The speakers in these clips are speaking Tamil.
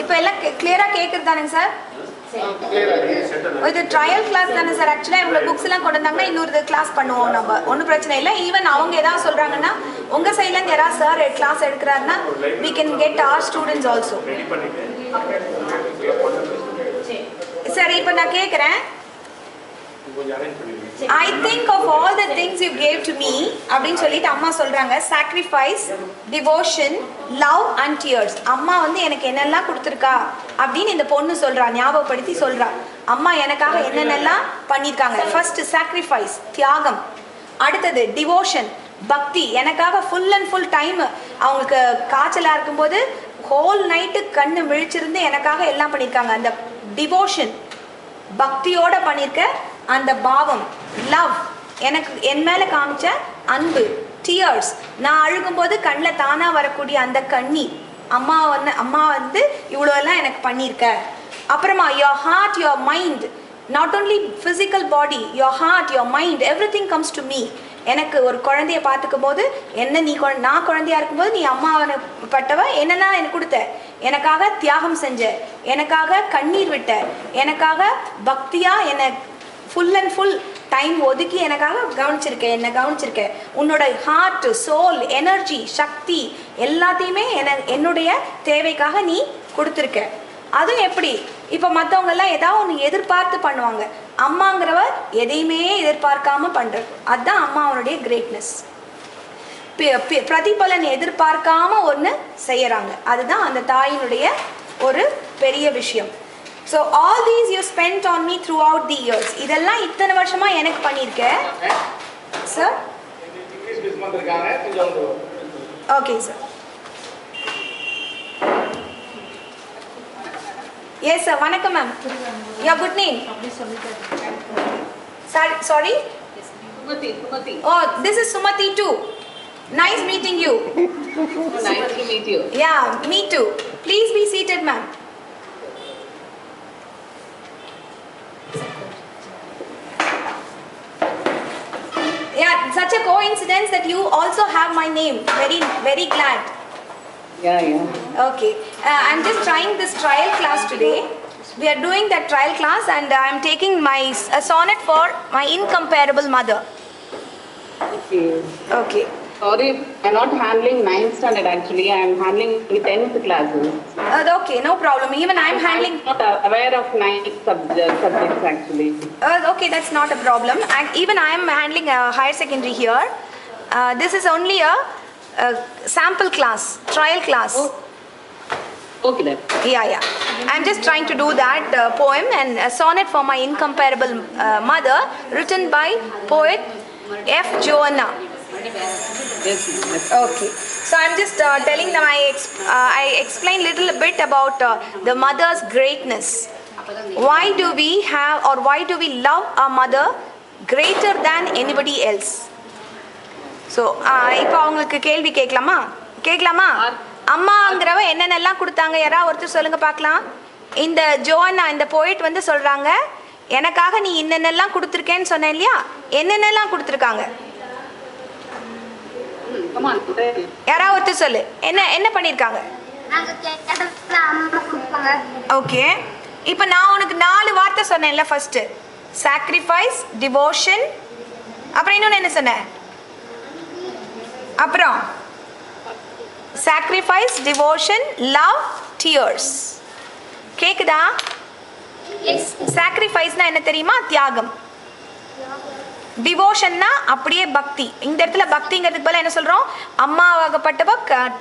இப்போ எல்லாம் கிளியரா கேக்குது தானே சார்? இது ட்ரையல் கிளாஸ் தானே சார்? ஆக்சுவலா இவங்க புக்ஸ் எல்லாம் கொண்டு வந்தாங்கன்னா இன்னொரு கிளாஸ் பண்ணுவோம் நம்ம, ஒன்றும் பிரச்சனை இல்லை. ஈவன் அவங்க ஏதாவது சொல்றாங்கன்னா உங்க சைட்ல இருந்து யாராவது சார் கிளாஸ் எடுக்கிறாருன்னா we can get our students also. சரி, இப்போ நான் கேட்குறேன், I think of all the things you gave to me அப்படின்னு சொல்லிட்டு அம்மா சொல்றாங்க. sacrifice, devotion, love and tears. அம்மா வந்து எனக்கு என்னெல்லாம் கொடுத்துருக்கா அப்படின்னு இந்த பொண்ணு சொல்றா, ஞாபகப்படுத்தி சொல்றா. அம்மா எனக்காக என்னென்னலாம் பண்ணியிருக்காங்க. ஃபர்ஸ்ட் sacrifice, தியாகம். அடுத்தது devotion, பக்தி. எனக்காக ஃபுல் அண்ட் ஃபுல் டைம், அவங்களுக்கு காய்ச்சலாக இருக்கும்போது ஹோல் நைட்டு கண்ணு விழிச்சிருந்து எனக்காக எல்லாம் பண்ணியிருக்காங்க. அந்த டிவோஷன், பக்தியோட பண்ணியிருக்க அந்த பாவம். லவ், எனக்கு என் மேலே காமிச்ச அன்பு. டியர்ஸ், நான் அழுகும்போது கண்ணில் தானாக வரக்கூடிய அந்த கண்ணீர். அம்மா வந்து இவ்வளோ எல்லாம் எனக்கு பண்ணியிருக்க. அப்புறமா your heart, your mind, not only physical body, your heart, your mind, everything comes to me. எனக்கு ஒரு குழந்தைய பார்த்துக்கும் போது என்ன நான் குழந்தையா இருக்கும்போது நீ அம்மாவப்பட்டவ என்னெல்லாம் எனக்கு கொடுத்த, எனக்காக தியாகம் செஞ்ச, எனக்காக கண்ணீர் விட்ட, எனக்காக பக்தியா என்னை ஃபுல் அண்ட் ஃபுல் டைம் ஒதுக்கி எனக்காக என்ன கவனிச்சிருக்க. உன்னோட ஹார்ட், சோல், எனர்ஜி, சக்தி எல்லாத்தையுமே என்னுடைய தேவைக்காக நீ கொடுத்துருக்க. அதுவும் எப்படி, இப்போ மற்றவங்க எல்லாம் ஏதாவது ஒன்று எதிர்பார்த்து பண்ணுவாங்க, அம்மாங்கிறவ எதையுமே எதிர்பார்க்காம பண்றது. அதுதான் அம்மாவனுடைய கிரேட்னஸ். பிரதிபலன் எதிர்பார்க்காம ஒன்று செய்யறாங்க, அதுதான் அந்த தாயினுடைய ஒரு பெரிய விஷயம். So all these you spend on me through out the years. இதெல்லாம் இத்தனை வருஷமா எனக்கு பண்ணியிருக்கேன் sir. Okay sir. Yes sir, vanakkam ma'am. Your good name? Sorry? Yes, Sumati. Oh, this is Sumati too. Nice meeting you. Nice to meet you. Yeah, me too. Please be seated ma'am. Yeah, such a coincidence that you also have my name. Very, very glad. Yeah. Okay. I'm just trying this trial class today. We are doing that trial class and I'm taking a sonnet for my incomparable mother. Okay. Sorry, I'm not handling 9th standard actually. I'm handling the 10th classes. Okay, no problem. Even I'm handling... I'm not aware of 9th subjects actually. Okay, that's not a problem. Even I'm handling a higher secondary here. This is only a sample class, trial class. Oh. Okay then. Yeah. I'm just trying to do that poem and a sonnet for my incomparable mother, written by poet F. Joanna. Yes. Okay. So I'm just telling them I explain little bit about the mother's greatness. Why do we love our mother greater than anybody else? So இப்போ அவங்களுக்கு கேள்வி கேட்கலாமா? அம்மாங்கிறவ என்னென்னலாம் கொடுத்தாங்க, யாராவது ஒருத்தர் சொல்லுங்க பார்க்கலாம். இந்த ஜோன்னா, இந்த போயிட் வந்து சொல்றாங்க, எனக்காக நீ என்னென்னலாம் கொடுத்துருக்கேன்னு சொன்னேன் இல்லையா, என்னென்னலாம் கொடுத்துருக்காங்க? யாராவது ஒருத்தர் சொல்லு, என்ன பண்ணியிருக்காங்க? ஓகே, இப்போ நான் உனக்கு 4 வார்த்தை சொன்னேன்ல. ஃபர்ஸ்ட் சாக்ரிஃபைஸ், டிவோஷன், அப்புறம் இன்னொன்று என்ன சொன்னேன்? அப்புறம் sacrifice, devotion, love, tears. கேக்குதா? sacrificeனா என்ன தெரியுமா? தியாகம். டிவோஷன்னா அப்படியே பக்தி. இந்த இடத்துல பக்திங்கிறதுக்கு பதிலா என்ன சொல்றோம்? அம்மாவாகப்பட்டவ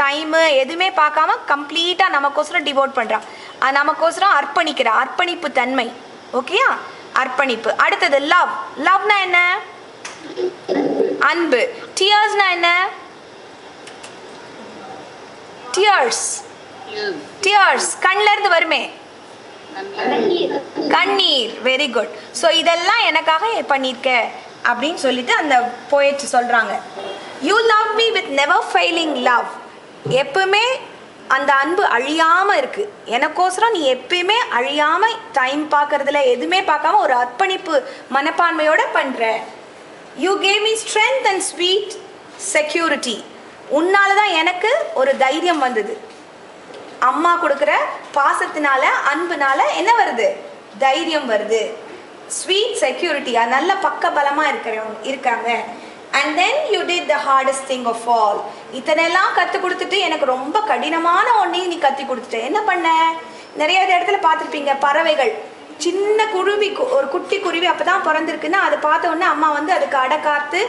டைம் எதுவுமே பார்க்காம கம்ப்ளீட்டா நமக்கோசரம் டிவோட் பண்றான், நமக்கோசரம் அர்ப்பணிக்கிறா, அர்ப்பணிப்பு தன்மை. ஓகேயா? அர்ப்பணிப்பு. அடுத்தது லவ். லவ்னா என்ன? அன்பு. டியர்ஸ்னா என்ன? டியர்ஸ் கண்ணில இருந்து வருமே, கண்ணீர். Very good. ஸோ இதெல்லாம் எனக்காக பண்ணியிருக்க அப்படின்னு சொல்லிட்டு அந்த போயட் சொல்றாங்க. You love me with never failing love. எப்பவுமே அந்த அன்பு அழியாம இருக்கு. எனக்கோசரம் நீ எப்பயுமே அழியாம டைம் பார்க்கறதுல எதுவுமே பார்க்காம ஒரு அர்ப்பணிப்பு மனப்பான்மையோட பண்ற. You gave me strength and sweet security. உன்னால தான் எனக்கு ஒரு தைரியம் வந்தது. அம்மா கொடுக்குற பாசத்தினால அன்புனால என்ன வருது? தைரியம் வருது. ஸ்வீட் செக்யூரிட்டி, நல்ல பக்க பலமா இருக்காங்க. And then you did the hardest thing of all. இத்தனையெல்லாம் கற்றுக் கொடுத்துட்டு எனக்கு ரொம்ப கடினமான ஒன்றையும் நீ கற்றுக் கொடுத்துட்ட. என்ன பண்ண? நிறைய இடத்துல பார்த்துருப்பீங்க, பறவைகள் சின்ன குருவி, ஒரு குட்டி குருவி அப்போ தான் பிறந்திருக்குன்னா அதை பார்த்த உடனே அம்மா வந்து அதுக்கு அடக்காத்து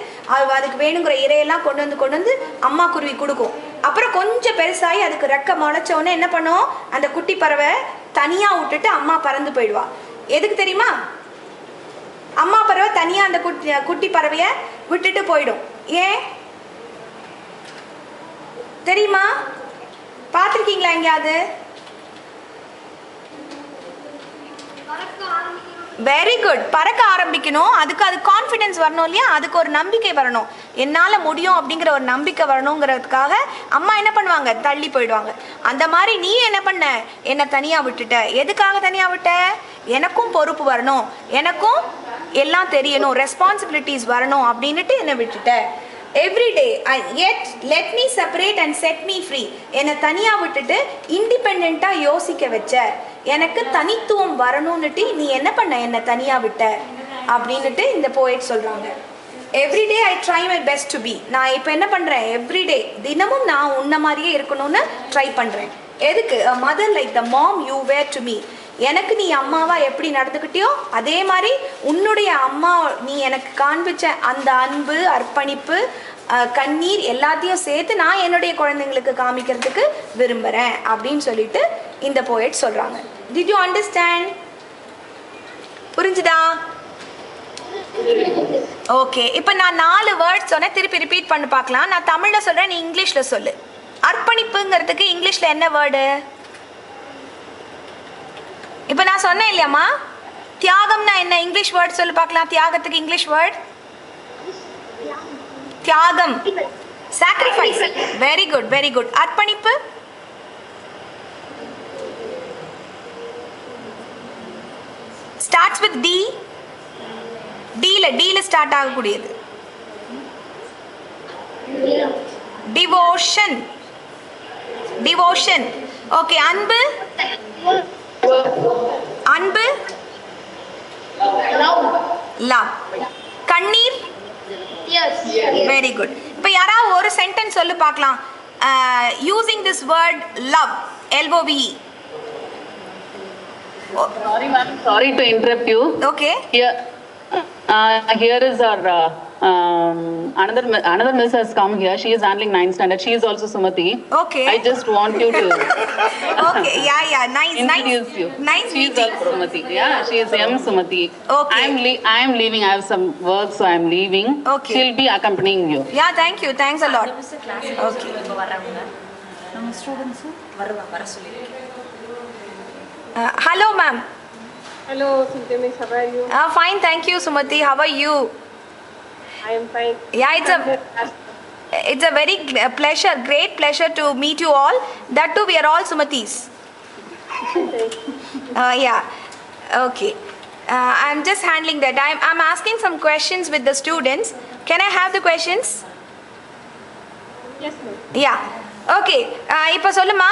அதுக்கு வேணுங்கிற இறையெல்லாம் கொண்டு வந்து அம்மா குருவி கொடுக்கும். அப்புறம் கொஞ்சம் பெருசாகி அதுக்கு ரெக்க முளைச்ச உடனே என்ன பண்ணும்? அந்த குட்டி பறவை தனியாக விட்டுட்டு அம்மா பறந்து போயிடுவா. எதுக்கு தெரியுமா? அம்மா பறவை தனியாக அந்த குட்டி பறவையை விட்டுட்டு போயிடும். ஏன் தெரியுமா? பார்த்துருக்கீங்களா எங்கேயாவது? Very good. பறக்க ஆரம்பிக்கணும். அதுக்கு கான்ஃபிடென்ஸ் வரணும் இல்லையா? அதுக்கு ஒரு நம்பிக்கை வரணும். என்னால் முடியும் அப்படிங்கிற ஒரு நம்பிக்கை வரணுங்கிறதுக்காக அம்மா என்ன பண்ணுவாங்க? தள்ளி போயிடுவாங்க. அந்த மாதிரி நீ என்ன பண்ண? என்னை தனியாக விட்டுட்ட. எதுக்காக தனியாக விட்ட? எனக்கும் பொறுப்பு வரணும், எனக்கும் எல்லாம் தெரியணும், ரெஸ்பான்சிபிலிட்டிஸ் வரணும் அப்படின்னுட்டு என்னை விட்டுட்ட. Every day let me separate and set me free. என்னை தனியாக விட்டுட்டு இண்டிபெண்ட்டாக யோசிக்க வச்ச. எனக்கு தனித்துவம் வரணும்னுட்டு நீ என்ன பண்ண? என்னை தனியாக விட்ட அப்படின்னுட்டு இந்த போயட் சொல்கிறாங்க. Every day I try my best to be. நான் இப்போ என்ன பண்ணுறேன்? எவ்ரிடே தினமும் நான் உன்ன மாதிரியே இருக்கணும்னு ட்ரை பண்ணுறேன். எதுக்கு? a mother like the mom you were to me. எனக்கு நீ அம்மாவா எப்படி நடந்துக்கிட்டியோ அதே மாதிரி உன்னுடைய அம்மா நீ எனக்கு காண்பிச்ச அந்த அன்பு, அர்ப்பணிப்பு, கண்ணீர் எல்லாத்தையும் சேர்த்து நான் என்னுடைய குழந்தைங்களுக்கு காமிக்கிறதுக்கு விரும்புகிறேன் அப்படின்னு சொல்லிட்டு இந்த போயட் சொல்கிறாங்க. Did you understand? புரிஞ்சுதா? ஓகே. இப்போ நான் 4 வேர்ட்ஸ் சொன்னேன், திருப்பி ரிப்பீட் பண்ணி பார்க்கலாம். நான் தமிழில் சொல்கிறேன், நீ இங்கிலீஷில் சொல்லு. அர்ப்பணிப்புங்கிறதுக்கு இங்கிலீஷில் என்ன வேர்டு? இப்போ நான் சொன்னேன் இல்லையாம்மா, தியாகம்னா என்ன? இங்கிலீஷ் வேர்ட் சொல்லு பார்க்கலாம். தியாகத்துக்கு இங்கிலீஷ் வேர்ட் தியாகம், sacrifice. Very good, very good. அர்ப்பணிப்பு? Starts with D. டீல ஸ்டார்ட் ஆகக்கூடியது. டிவோஷன். டிவோஷன். ஓகே. அன்பு? அன்பு? லவ். கண்ணீர்? Very good. இப்போ யாராவது ஒரு சென்டென்ஸ் சொல்லு பார்க்கலாம். Using this word love, LOVE. Sorry ma'am, sorry to interrupt you. Okay. Here is our another miss has come here. She is handling 9th standard. She is also Sumati. Okay. I just want you to okay. Yeah. Nice. introduce you. Nice she meeting. is also Sumati. Yeah, she is M Sumati. Okay. I am leaving. I have some work, so I am leaving. Okay. She'll be accompanying you. Yeah, thank you. Thanks a lot. Okay. நம்ம ஸ்டூடண்ட்ஸ் வர சொல்லிருக்கேன். Hello ma'am. Hello, Cynthia Miss, how are you? Fine, thank you Sumati. How are you? I am fine. Yeah, it's a very great pleasure to meet you all. That too, we are all Sumatis. Yeah. Okay. I'm just handling that. I'm asking some questions with the students. Can I have the questions? Yes, ma'am. Yeah. Okay. இப்போ சொல்லுமா,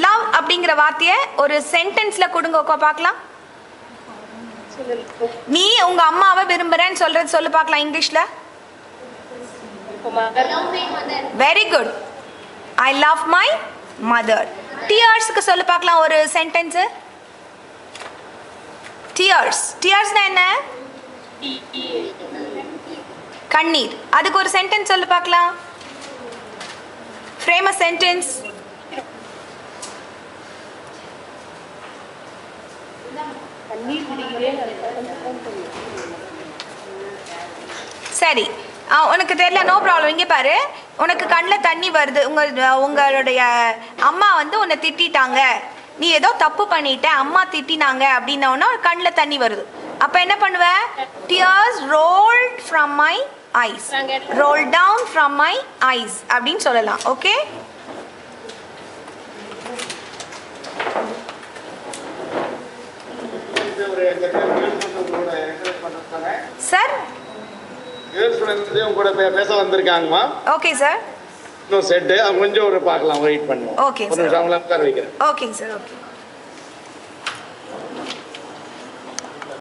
லவ் அப்படிங்கிற வார்த்தையை ஒரு சென்டென்ஸில் கொடுங்க பார்க்கலாம். நீ உங்க அம்மாவை விரும்புறேன்னு சொல்றது சொல்லு பார்க்கலாம் இங்கிலீஷ்ல. Very good. I love my mother. டியர்ஸ்க்கு சொல்லு பார்க்கலாம் ஒரு சென்டென்ஸ். டியர்ஸ். டியர்ஸ்னா என்ன? கண்ணீர். அதுக்கு ஒரு சென்டென்ஸ் சொல்லு பார்க்கலாம். Frame a sentence. சரி, உனக்கு தெரியல, நோ ப்ராப்ளம். இங்கே பாரு, உனக்கு கண்ணில் தண்ணி வருது. உங்களுடைய அம்மா வந்து உன்னை திட்டாங்க, நீ ஏதோ தப்பு பண்ணிட்ட, அம்மா திட்டினாங்க அப்படின்னா கண்ணில் தண்ணி வருது. அப்போ என்ன பண்ணுவ? Tears rolled from my eyes. Roll down from my eyes அப்படின்னு சொல்லலாம். ஓகே. சார், கேர்ள்ஸ் ஃப்ரெண்ட்ஸ் உங்க கூட பேச வந்திருக்காங்கம்மா. Okay sir. இன்னும் செட்டு கொஞ்சம் ஒரு பார்க்கலாம் வெயிட் பண்ணுவோம் Okay, ஒரு sir. நிமிஷம் அவங்கள உட்கார வைக்கிறேன் ஓகேங்க சார் ஓகே